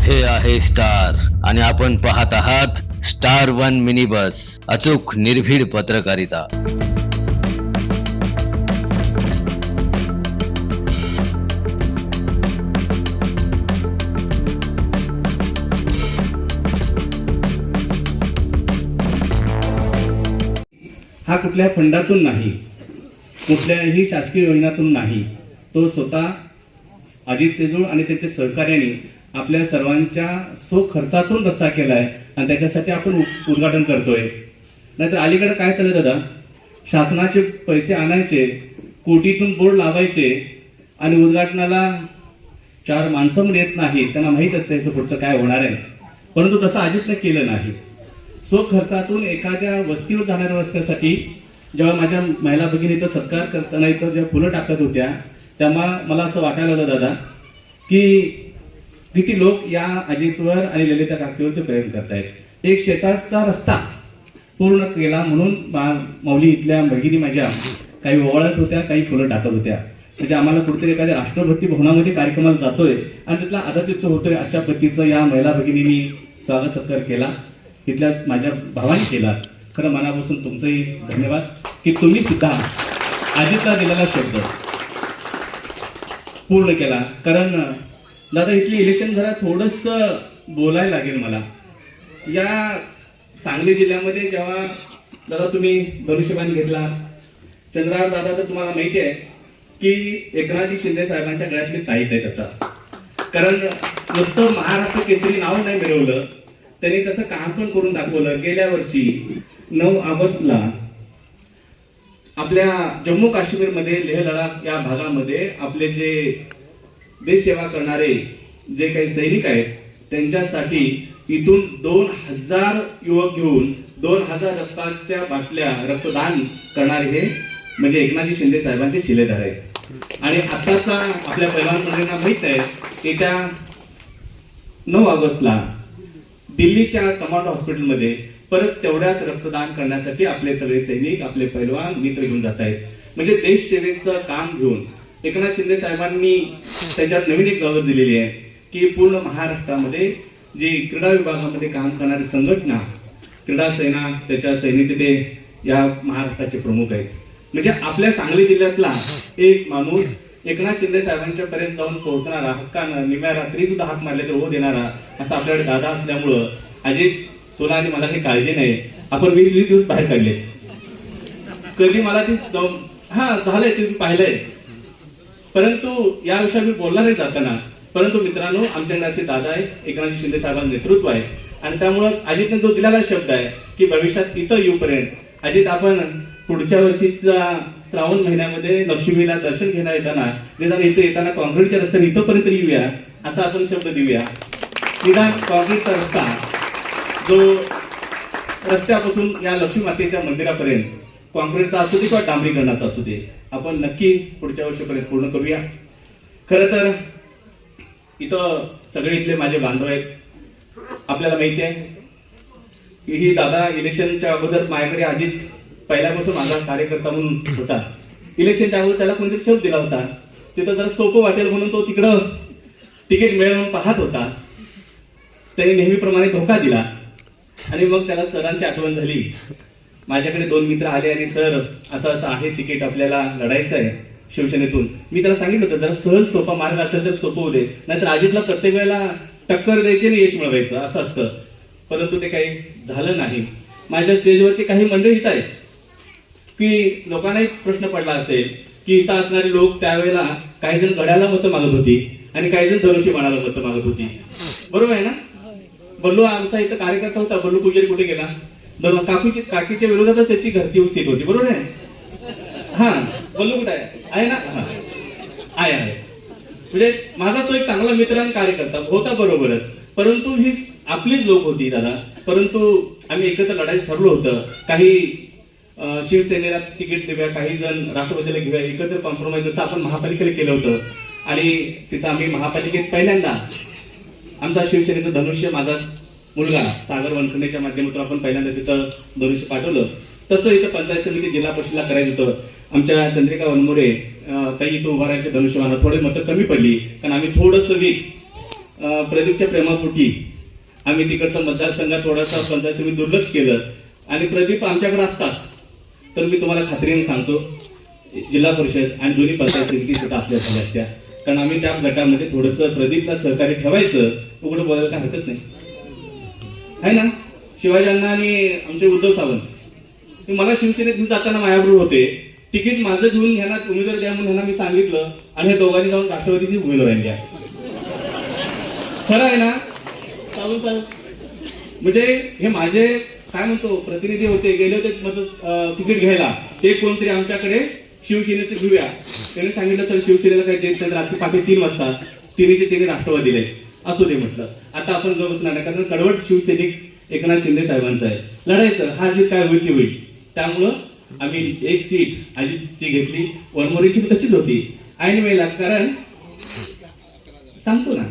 हे आहे स्टार आणि आपण पाहत आहात स्टार वन मिनी बस, अचूक निर्भीड पत्रकारिता. हा कुठल्या फंडातून नाही, कुठल्याही शासकीय योजनातून नाही, तो स्वतः अजित सेजूळ आणि त्याच्या सहकार्याने आपल्या सर्वांच्या खर्चातून रस्ता केलाय आणि त्याच्यासाठी आपण उद्घाटन करतोय. नाहीतर अलीकडे काय चाललं दादा, शासनाचे पैसे आणायचे, कोटीतून बोर्ड लावायचे आणि उद्घाटनाला 4 माणसं पण येत नाही, त्यांना माहीत असतं याचं पुढचं काय होणार आहे. परंतु तसं अजितनं केलं नाही. खर्चातून एखाद्या वस्तीवर जाणाऱ्या रस्त्यासाठी जेव्हा माझ्या महिला भगिनी इथं सत्कार करताना इथं ज्या फुलं टाकत होत्या, तेव्हा मला असं वाटायला लागलं दादा की किती लोक या अजितवर आणि ललिता काकीवर ते प्रेम करतायत. एक शेताचा रस्ता पूर्ण केला म्हणून माऊली इथल्या भगिनी माझ्या काही ओवाळत होत्या, काही फुलं टाकत होत्या. म्हणजे आम्हाला कुठेतरी एखाद्या राष्ट्रभक्ती भवनामध्ये कार्यक्रमाला जातोय आणि तिथला आदरातिथ्य होतोय, अशा पद्धतीचं या महिला भगिनींनी स्वागत सत्कार केला, तिथल्या माझ्या भावाने केला. खरं मनापासून तुमचंही धन्यवाद की तुम्ही सुद्धा अजितला दिलेला शब्द पूर्ण केला. कारण दादा इथली इलेक्शन जरा थोडंसं बोलायला लागेल मला. या सांगली जिल्ह्यामध्ये जेव्हा दादा तुम्ही धनुष्यबाण घेतला, चंद्रहार दादा, तर तुम्हाला माहिती आहे की एकनाथजी शिंदे साहेबांच्या गळ्यातली ताईत आहेत आता. कारण नुसतं महाराष्ट्र केसरी नाव नाही मिळवलं, त्यांनी तसं काम पण करून दाखवलं. गेल्या वर्षी 9 ऑगस्टला आपल्या जम्मू काश्मीरमध्ये लेह लडाख या भागामध्ये आपले जे देश सेवा करणारे जे काही सैनिक आहेत त्यांच्यासाठी इथून 2000 युवक घेऊन 2000 रक्ताच्या बाटल्या रक्तदान करणारे हे म्हणजे एकनाथजी शिंदे साहेबांचे शिलेदार आहेत. आणि आताचा आपल्या पैलवान मंडळींना माहित आहे, येत्या 9 ऑगस्टला दिल्लीच्या कमांडो हॉस्पिटलमध्ये परत तेवढ्याच रक्तदान करण्यासाठी आपले सगळे सैनिक, आपले पैलवान मित्र घेऊन जात आहेत. म्हणजे देश सेवेचं काम घेऊन एकनाथ शिंदे साहेबांनी त्याच्यात नवीन एक जबाबदारी दिलेली आहे की पूर्ण महाराष्ट्रामध्ये जी क्रीडा विभागामध्ये काम करणारी संघटना क्रीडा सेना, त्याच्या सैनिक ते या महाराष्ट्राचे प्रमुख आहेत. म्हणजे आपल्या सांगली जिल्ह्यातला एक माणूस एकनाथ शिंदे साहेबांच्या पर्यंत जाऊन पोहोचणारा, हक्कानं निम्या रात्री सुद्धा हाक मारले तर हो देणारा असा आपल्याकडे दादा असल्यामुळं अजित, तुला आणि मला काही काळजी नाही, आपण 20-20 दिवस बाहेर काढले. कधी मला ती झालंय ते पाहिलंय, परंतु या विषयी मी बोलणार नाही जाताना. परंतु मित्रांनो, आमच्याकडे असे दादा आहे, एकनाथजी शिंदे साहेबांचं नेतृत्व आहे आणि त्यामुळं अजितने जो दिलेला शब्द आहे की भविष्यात इथं येऊपर्यंत अजित आपण पुढच्या वर्षीचा श्रावण महिन्यामध्ये लक्ष्मीला दर्शन घेण्यात येताना निदान इथे येताना कॉन्क्रीटच्या रस्त्याने इथंपर्यंत येऊया असा आपण शब्द देऊया. निदान कॉन्क्रीटचा रस्ता जो रस्त्यापासून या लक्ष्मी मातेच्या मंदिरापर्यंत कॉन्क्रीटचा असू दे किंवा डांबरीकरणाचा असू दे, आपण नक्की पुढच्या वर्षापर्यंत पूर्ण करूया. खरं तर इथं सगळे इथले माझे बांधव आहेत. आपल्याला माहिती आहे की ही दादा इलेक्शनच्या अगोदर माझ्याकडे अजित पहिल्यापासून माझा कार्यकर्ता म्हणून होता. इलेक्शनच्या अगोदर त्याला कोणतरी शब्द दिला होता, तिथं जरा सोपं वाटेल म्हणून तो तिकडं तिकीट मिळेल म्हणून पाहत होता. त्याने नेहमीप्रमाणे धोका दिला आणि मग त्याला सरांची आठवण झाली. माझ्याकडे 2 मित्र आले आणि सर असं असं आहे, तिकीट आपल्याला लढायचं आहे शिवसेनेतून. मी त्याला सांगितलं होतं जरा सहज सोपा मार्ग असेल तर सोपं होऊ दे, नाहीतर अजितला प्रत्येक वेळेला टक्कर द्यायची आणि यश मिळवायचं असं असतं. परंतु ते काही झालं नाही. माझ्या स्टेजवरचे काही मंडळी इथं आहेत की लोकांना एक प्रश्न पडला असेल की इथं असणारे लोक त्यावेळेला काही जण घड्याला मतं मागत होती आणि काही जण धनुष्यबाणाला मतं मागत होती. बरोबर आहे ना? बल्लू आमचा इथं कार्यकर्ता होता, बल्लू पुजारी कुठे गेला? काकीच्या विरोधातच त्याची घरची सीट होती. बरोबर आहे? हा, बल्लू कुठे आहे ना? आहे. म्हणजे माझा तो एक चांगला मित्र आणि कार्यकर्ता होता, बरोबरच. परंतु ही आपलीच लोक होती दादा. परंतु आम्ही एकत्र लढायचं ठरलो होतं. काही शिवसेनेला तिकीट देऊया, काही जण राष्ट्रवादीला घेऊया, एकत्र कॉम्प्रोमाइज जसं आपण महापालिकेला केलं होतं. आणि तिथं आम्ही महापालिकेत पहिल्यांदा आमचा शिवसेनेचं धनुष्य, माझा मुलगा सागर वनखंडेच्या माध्यमातून आपण पहिल्यांदा तिथं धनुष्य पाठवलं. तसं इथं पंचायत समिती जिल्हा परिषदला करायचं होतं. आमच्या चंद्रिका वनमोरे ताई इथं उभा राहायचे धनुष्यबाणाला थोडे मतं कमी पडली, कारण आम्ही थोडंसं वीक प्रदीपच्या प्रेमापोटी आम्ही तिकडचा मतदारसंघात थोडासा पंचायत समिती दुर्लक्ष केलं आणि प्रदीप आमच्याकडे असताच तर मी तुम्हाला खात्रीने सांगतो जिल्हा परिषद आणि दोन्ही पंचायत समिती सुद्धा आपल्या झाल्या असत्या. कारण आम्ही त्या गटामध्ये थोडंसं प्रदीपला सहकार्य ठेवायचं, उघडं बोलायला काय हरकत नाही आहे ना. शिवाजी अण्णा आणि आमचे उद्धव सावंत हे मला शिवसेनेत घेऊन जाताना माझ्याबरोबर होते. तिकीट माझं घेऊन ह्यांना उमेदवार द्या म्हणून ह्यांना मी सांगितलं आणि हे दोघांनी जाऊन राष्ट्रवादीची उमेदवार द्या. खरं आहे ना सावंत साहेब? म्हणजे हे माझे काय म्हणतो प्रतिनिधी होते, गेले होते तिकीट घ्यायला. ते कोणतरी आमच्याकडे शिवसेनेचं घेऊया, त्याने सांगितलं सर शिवसेनेला काही देत नाही, रात्री पहाटे 3 वाजता तिन्ही राष्ट्रवादी दिले. असू दे म्हटलं, आता आपण गप बसणार नाही कारण कडवट शिवसैनिक एकनाथ शिंदे साहेबांचा आहे. लढायचं, हा जीत काय होईल ती होईल. त्यामुळं आम्ही एक सीट अजितची घेतली, वनमोरीची तशीच होती ऐन वेळेला. कारण सांगतो ना,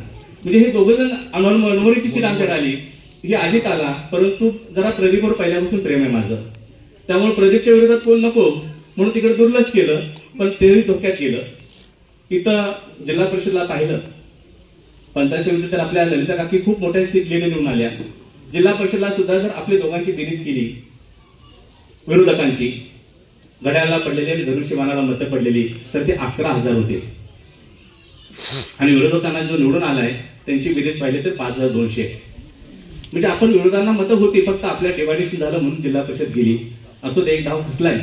म्हणजे हे दोघं जण वनमोरीची सीट आमच्याकडे आली, ही अजित आला. परंतु जरा प्रदीपवर पहिल्यापासून प्रेम आहे माझं, त्यामुळे प्रदीपच्या विरोधात कोण नको म्हणून तिकडे दुर्लक्ष केलं. पण तेही धोक्यात गेलं. इथं जिल्हा परिषदला पाहिलं, पंचायत समिती तर आपल्या ललिता काकी खूप मोठ्या सीट लिहिले निवडून आल्या. जिल्हा परिषदला सुद्धा जर आपल्या दोघांची बेरीज केली, विरोधकांची घड्याळाला पडलेली आणि धनुष्यबाणाला मतं पडलेली, तर ते 11,000 होते. आणि विरोधकांना जो निवडून आलाय त्यांची बेरीज पाहिली तर 5,200. म्हणजे आपण विरोधांना मतं होती, फक्त आपल्या डिवायडेशन झालं म्हणून जिल्हा परिषद गेली. असो ते एक डाव फसलाय,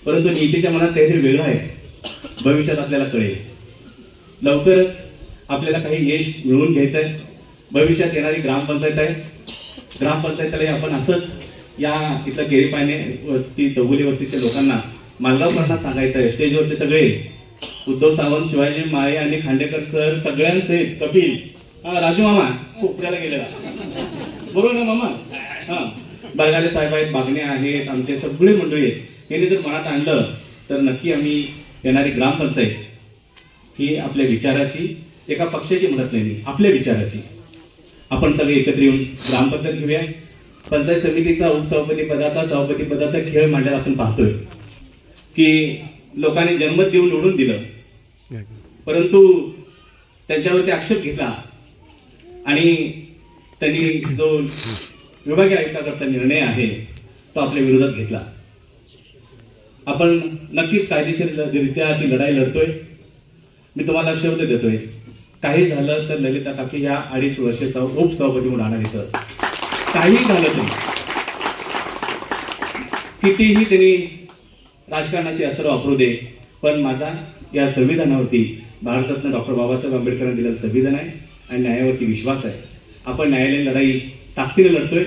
परंतु नीतीच्या मनात काहीतरी वेगळं आहे. भविष्यात आपल्याला कळेल. लवकरच आपल्याला काही यश मिळवून घ्यायचं आहे. भविष्यात येणारी ग्रामपंचायत आहे, ग्रामपंचायतीला आपण असंच या इथल्या केरीपायने वस्ती चौगुली वस्तीच्या लोकांना, मालगावकरांना सांगायचं आहे. स्टेजवरचे सगळे उद्धव सावंत, शिवाजी माळे आणि खांडेकर सर सगळ्यांचे, कपिल, राजू मामा कोपऱ्याला गेलेला बरोबर ना मामा, बरगाले साहेब आहेत, बागणे आहेत, आमचे सगळे मंडळी आहेत. यांनी जर मनात आणलं तर नक्की आम्ही येणारी ग्रामपंचायत ही आपल्या विचाराची, एका पक्षाची म्हणत नाही, आपल्या विचाराची आपण सगळे एकत्र येऊन ग्रामपंचायत घेऊया. पंचायत समितीचा उपसभापती पदाचा, सभापती पदाचा खेळ मांडल्याला आपण पाहतोय की लोकांनी जनमत देऊन निवडून दिलं, परंतु त्यांच्यावरती आक्षेप घेतला आणि त्यांनी जो विभागीय आयुक्ताकडचा निर्णय आहे तो आपल्या विरोधात घेतला. आपण नक्कीच कायदेशीररित्या ती लढाई लढतोय. मी तुम्हाला शब्द देतोय, काही झालं तर ललिता काकी या 2.5 वर्ष उपसभापती म्हणून राहणार इथं. काही झालं तरी, कितीही त्यांनी राजकारणाचे अस्त्र वापरू दे, पण माझा या संविधानावरती, भारतरत्न डॉक्टर बाबासाहेब आंबेडकरांनी दिलेलं संविधान आहे आणि न्यायावरती विश्वास आहे. आपण न्यायालयीन लढाई ताकदीने लढतोय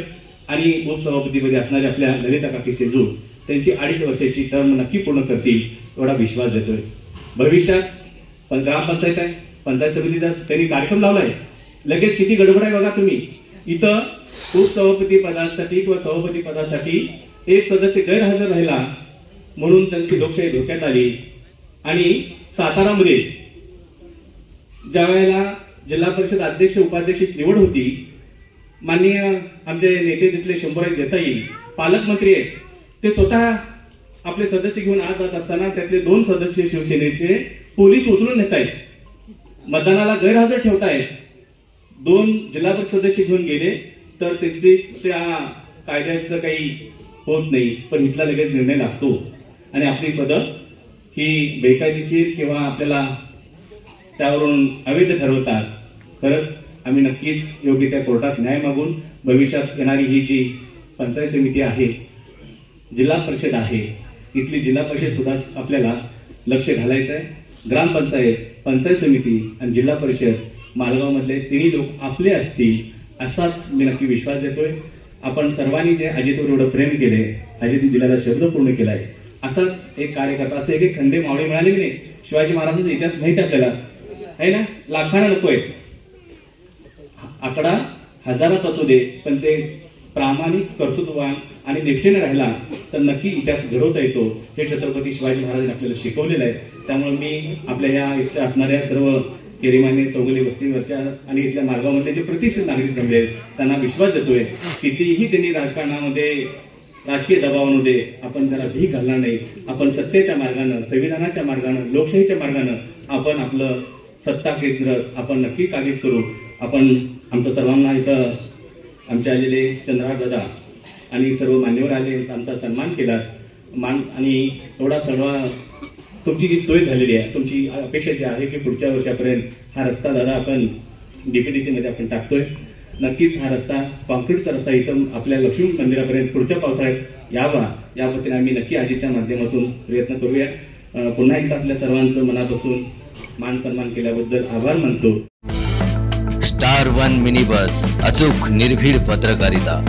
आणि उपसभापतीमध्ये असणारे आपल्या ललिता काकी सेजू त्यांची 2.5 वर्षाची टर्म नक्की पूर्ण करतील एवढा विश्वास देतोय. भविष्यात ग्रामपंचायत आहे, पंचायत समितीचा त्यांनी कार्यक्रम लावलाय. लगेच किती गडबड आहे बघा तुम्ही. इथं उपसभापती पदासाठी किंवा सभापती पदासाठी एक सदस्य गैरहजर राहिला म्हणून त्यांची लोकशाही धोक्यात आली. आणि सातारामध्ये ज्या वेळेला जिल्हा परिषद अध्यक्ष उपाध्यक्षाची निवड होती, माननीय आमचे नेते तिथले शंभूराज देसाई पालकमंत्री आहेत, ते स्वतः आपले सदस्य घेऊन आज जात असताना त्यातले 2 सदस्य शिवसेनेचे पोलीस उचलून नेत आहेत, मतदानाला गैरहजर ठेवतायत. 2 जिल्हा परिषद सदस्य घेऊन गेले तर त्याचे त्या कायद्याचं काही होत नाही, पण इथला लगेच निर्णय लागतो आणि आपली पदं ही बेकायदेशीर किंवा आपल्याला त्यावरून अवैध ठरवतात. खरंच आम्ही नक्कीच योग्य त्या कोर्टात न्याय मागून भविष्यात येणारी ही जी पंचायत समिती आहे, जिल्हा परिषद आहे, इथली जिल्हा परिषद सुद्धा आपल्याला लक्ष घालायचं आहे. ग्रामपंचायत, पंचायत समिती आणि जिल्हा परिषद मालगावमधले 3 लोक आपले असतील असाच मी नक्की विश्वास देतोय. आपण सर्वांनी जे अजितवर एवढं प्रेम केले, अजितने दिलेला शब्द पूर्ण केलाय, असाच एक कार्यकर्ता, असे एक खंडे मावळे मिळाले नाही. शिवाजी महाराजांचा इतिहास माहिती आपल्याला आहे ना, लाखांना नकोय, आकडा हजारात असू दे, पण ते प्रामाणिक, कर्तृत्ववान आणि निष्ठेने राहिला तर नक्की इतिहास घडवता येतो. हे छत्रपती शिवाजी महाराजांनी आपल्याला शिकवलेलं आहे. त्यामुळे मी आपल्या या इथल्या असणाऱ्या सर्व केरीमाने, चौगुले वस्तीवरच्या आणि इथल्या मार्गामध्ये जे प्रतिष्ठित नागरिक जमले त्यांना विश्वास देतोय, कितीही त्यांनी राजकारणामध्ये राजकीय दबावामध्ये आपण त्याला भीक घालणार नाही. आपण सत्तेच्या मार्गानं, संविधानाच्या मार्गानं, लोकशाहीच्या मार्गानं आपण आपलं सत्ता केंद्र आपण नक्की काबीज करू. आपण आमच्या सर्वांना इथं आमचे आलेले चंद्रहार दादा आणि सर्व मान्यवर आले आमचा सन्मान केला आणि एवढा सर्व तुमची जी सोय झालेली आहे, तुमची अपेक्षा जी आहे की पुढच्या वर्षापर्यंत हा रस्ता दादा आपण DPDCमध्ये आपण टाकतोय. नक्कीच हा रस्ता कॉन्क्रीटचा रस्ता इथं आपल्या लक्ष्मी मंदिरापर्यंत पुढच्या पावसाळ्यात यावा या पद्धतीने आम्ही नक्की आजीच्या माध्यमातून प्रयत्न करूया. पुन्हा एकदा आपल्या सर्वांचं मनापासून मान सन्मान केल्याबद्दल आभार मानतो. स्टार 1 मिनी बस, अचूक निर्भीड पत्रकारिता.